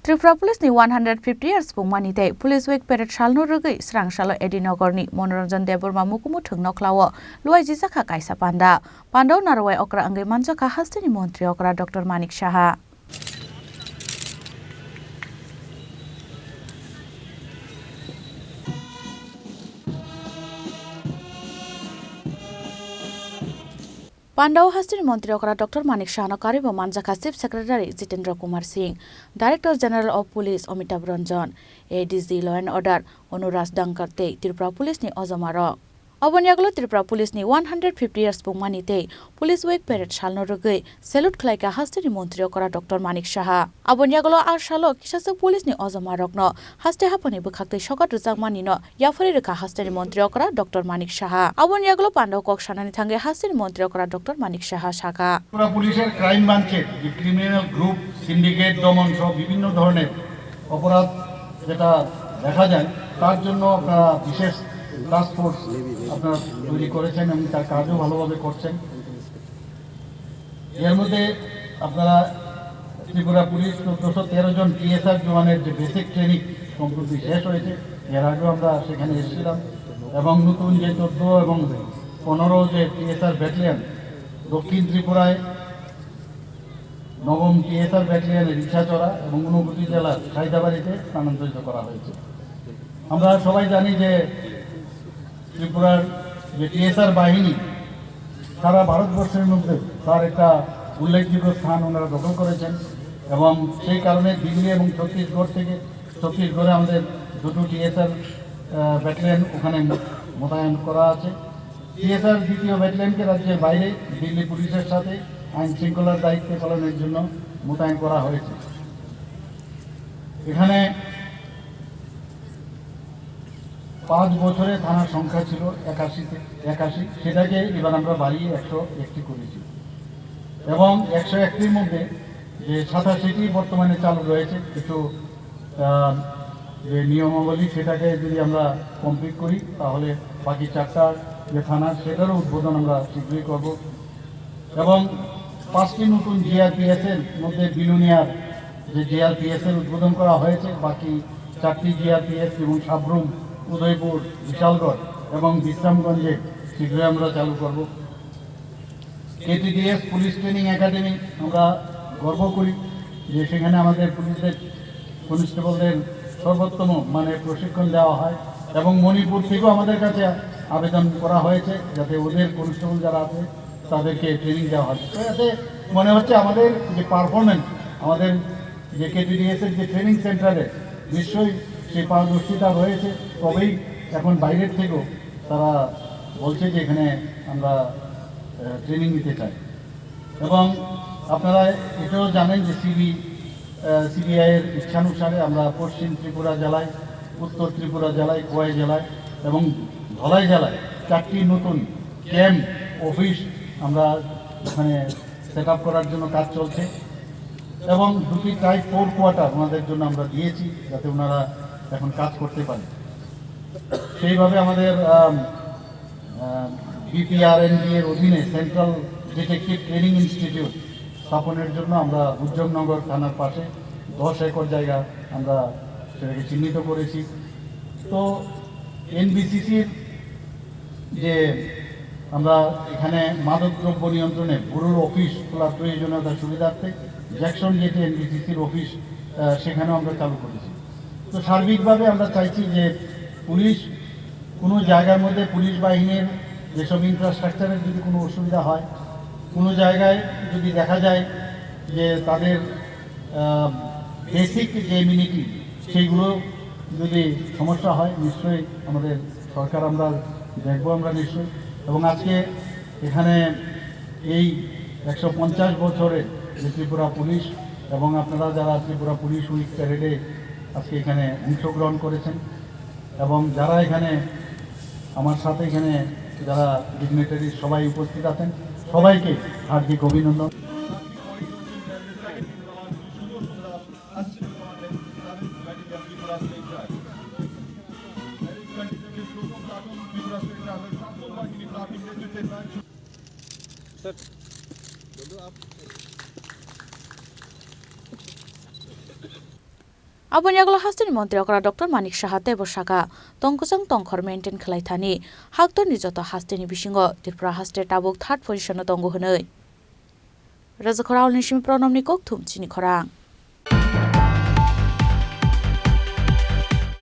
Tripura Police ni 150 years pungmani te Police Week Parade shalno rugi srang shalo Edinogor ni Manoranjan Deborma mukumu thungno klawo luai jisakha kaisa panda Pandau narwai okra angai manjaka hastini mantri okra Dr. Manik Saha Pandau Hastini Mantri okra Dr. Manik Saha karibo manjaka Chief Secretary Jitendra Kumar Singh, Director General of Police Amitabh Ranjan, ADG Law and Order Anurag Dankarte, Tripura Police ni Ojamarok. Aboniaglo Tripura Police ni 150 years pungmani te Police Week Parade shalno rugi salute khlaika Hastini Mantri okra Dr. Manik Saha. Aboniaglo ar shalo kisasuk Police ni Ojamarok no haste hapani bukhakte sokat rujangmani no yafari reka Hastini Mantri okra Dr. Manik Saha. Aboniaglo Pandau kok shanani thange Hastini Mantri okra Dr. Manik Saha shaka. Tripura পুলিশের crime ব্রাঞ্চে যে criminal group syndicate দমন সহ বিভিন্ন ধরনের অপরাধ যেটা দেখা যায় তার জন্য আপনারা বিশেষ টাস্ক ফোর্স আপনারা তৈরি করেছেন এবং তার কাজও ভালোভাবে করছেন। এর মধ্যে আপনারা ত্রিপুরা পুলিশ 213 জন টিএসআর জওয়ানের যে বেসিক ট্রেনিং সম্প্রতি শেষ হয়েছে, এর আগেও আমরা সেখানে এসেছিলাম এবং নতুন যে 14 এবং 15 যে টিএসআর ব্যাটালিয়ন দক্ষিণ ত্রিপুরায় নবম টিএসআর ব্যাটালিয়নের ইচ্ছাচড়া এবং ঊনকোটি জেলার সাইদাবাড়িতে স্থানান্তরিত করা হয়েছে। আমরা সবাই জানি যে ত্রিপুরার যে টিএসআর বাহিনী সারা ভারতবর্ষের মধ্যে তার একটা উল্লেখযোগ্য স্থান ওনারা দখল করেছেন এবং সেই কারণে দিল্লি এবং ছত্তিশগড়ে আমাদের দুটো টিএসআর ব্যাটালিয়ন ওখানে মোতায়েন করা আছে। টিএসআর দ্বিতীয় ব্যাটালিয়নকে রাজ্যের বাইরে দিল্লি পুলিশের সাথে আইন শৃঙ্খলার দায়িত্ব পালনের জন্য মোতায়েন করা হয়েছে। এখানে 5 বছরে থানার সংখ্যা ছিল 81, সেটাকে এবার আমরা বাড়িয়ে 101 করেছি এবং 101টির মধ্যে যে 87টি বর্তমানে চালু রয়েছে। কিছু যে নিয়মাবলী সেটাকে যদি আমরা কমপ্লিট করি তাহলে বাকি 4টা যে থানা সেটারও উদ্বোধন আমরা শীঘ্রই করব এবং 5টি নতুন জিআরপিএসের মধ্যে বিলুনিয়ার যে জিআরপিএসের উদ্বোধন করা হয়েছে, বাকি 4টি জিআরপিএস এবং সাবরুম, উদয়পুর, বিশালগড় এবং বিশ্রামগঞ্জে শীঘ্রই আমরা চালু করব। কেটিডিএস পুলিশ ট্রেনিং একাডেমি আমরা গর্ব করি যে সেখানে আমাদের পুলিশের কনস্টেবলদের সর্বোত্তম মানে প্রশিক্ষণ দেওয়া হয় এবং মণিপুর থেকেও আমাদের কাছে আবেদন করা হয়েছে যাতে ওদের কনস্টেবল যারা আছে তাদেরকে ট্রেনিং দেওয়া হয়। তো এতে মনে হচ্ছে আমাদের যে পারফরমেন্স, আমাদের যে কেটিডিএসের যে ট্রেনিং সেন্টারে নিশ্চয়ই সেই পারদর্শিতা রয়েছে, তবেই এখন বাইরের থেকেও তারা বলছে যে এখানে আমরা ট্রেনিং নিতে চাই। এবং আপনারা এটাও জানেন যে সিবিআইয়ের ইচ্ছানুসারে আমরা পশ্চিম ত্রিপুরা জেলায়, উত্তর ত্রিপুরা জেলায়, খোয়াই জেলায় এবং ধলাই জেলায় 4টি নতুন ক্যাম্প অফিস আমরা এখানে সেট আপ করার জন্য কাজ চলছে এবং 2টি টাইপ 4 কোয়ার্টার ওনাদের জন্য আমরা দিয়েছি যাতে ওনারা এখন কাজ করতে পারে। সেইভাবে আমাদের বিপিআরএনডি এর অধীনে সেন্ট্রাল ডিটেকটিভ ট্রেনিং ইনস্টিটিউট স্থাপনের জন্য আমরা উজ্জমনগর থানার পাশে 10 একর জায়গা আমরা সেটাকে চিহ্নিত করেছি। তো এনবিসিসির যে আমরা এখানে মাদকদ্রব্য নিয়ন্ত্রণে ব্যুরোর অফিস খোলার প্রয়োজনীয়তার সুবিধার্থে জ্যাকসন গেটে এনবিসিসির অফিস সেখানেও আমরা চালু করেছি। তো সার্বিকভাবে আমরা চাইছি যে পুলিশ কোনো জায়গার মধ্যে পুলিশ বাহিনীর যেসব ইনফ্রাস্ট্রাকচারের যদি কোনো অসুবিধা হয়, কোনো জায়গায় যদি দেখা যায় যে তাদের বেসিক যে ইমিউনিটি সেইগুলো যদি সমস্যা হয়, নিশ্চয়ই আমাদের সরকার আমরা দেখবো আমরা নিশ্চয়ই। এবং আজকে এখানে এই 150 বছরের যে ত্রিপুরা পুলিশ এবং আপনারা যারা ত্রিপুরা পুলিশ উইক প্যারেডে আজকে এখানে অংশগ্রহণ করেছেন এবং যারা এখানে আমার সাথে এখানে যারা ডিগনিটারি সবাই উপস্থিত আছেন, সবাইকে হার্দিক অভিনন্দন। Aboni aglo hasteni mantri okra Dr. Manik Saha tebo saka tongkusang tongkhor maintain khlai thani haktor ni joto hasteni bisingo Tripura haste tabuk 3rd position tongo hunoi Rajakhora Alnishim Pronomni kok thum chini khorang